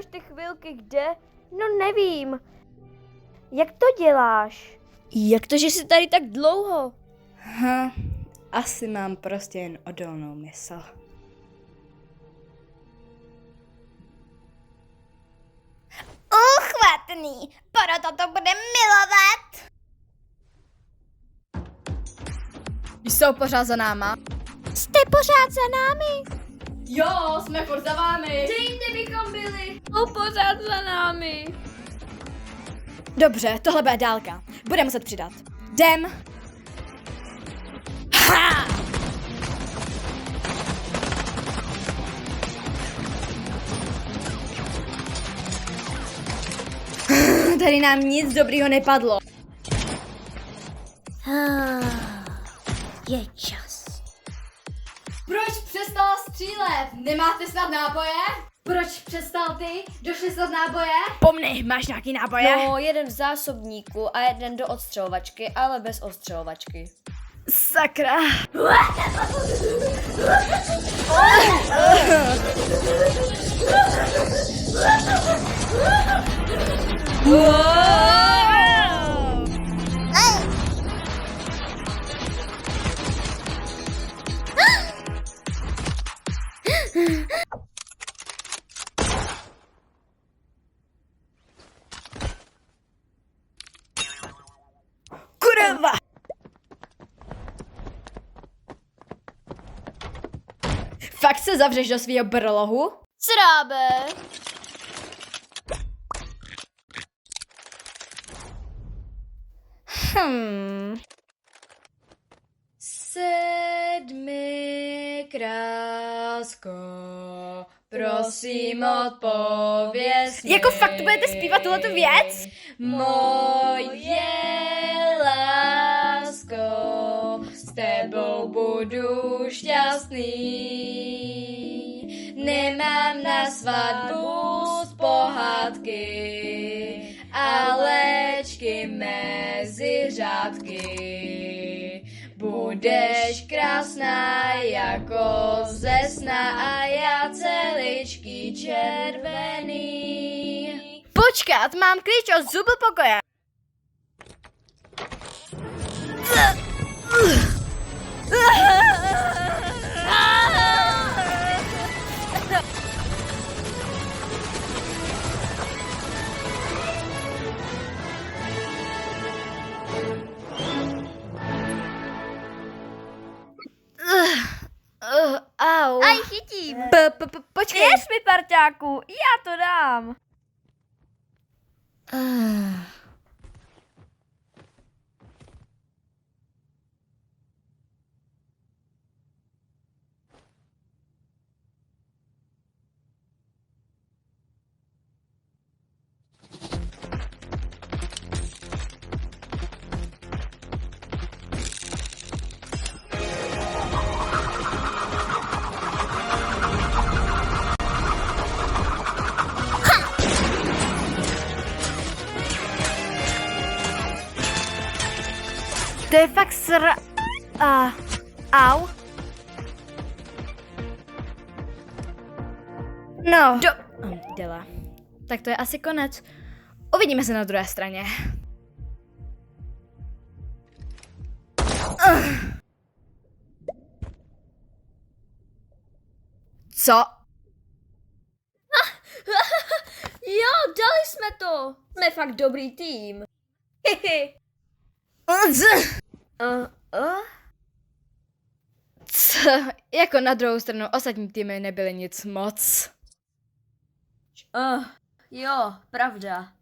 máš ty chvilky kde? No nevím. Jak to děláš? Jak to, že jsi tady tak dlouho? Asi mám prostě jen odolnou mysl. Uchvatný, proto to bude milovat. Jsou pořád za náma? Jste pořád za námi? Jo, jsme furt za vámi. Kde jinde bychom byli? Pořád za námi. Dobře, tohle bude dálka. Budeme muset přidat. Jdem. Ha! Tady nám nic dobrýho nepadlo. Je čas. Proč přestala střílet? Nemáte snad náboje? Proč přestal ty? Došly snad náboje? Pomny, máš nějaký náboje? No, jeden v zásobníku a jeden do odstřelovačky, ale bez odstřelovačky. Sakra. Kurva! Fakt se zavřeš do svýho brlohu? Srábe! Sedmi krásko, prosím odpověz mi. Jako fakt budete zpívat tuhletu věc? Moje lásko, s tebou budu šťastný. Nemám na svatbu z pohádky, alečky mezi řádky. Budeš krásná jako ze sna a já celičky červený. Počkat, mám klíč od zubopokoje. Au. Aj, chytím. Počkej. Věř mi, parťáku, já to dám. To je fakt au. No. Dela. Tak to je asi konec. Uvidíme se na druhé straně. Co? Jo, dali jsme to. Jsme fakt dobrý tým. Co? Jako na druhou stranu ostatní týmy nebyly nic moc. Jo, pravda.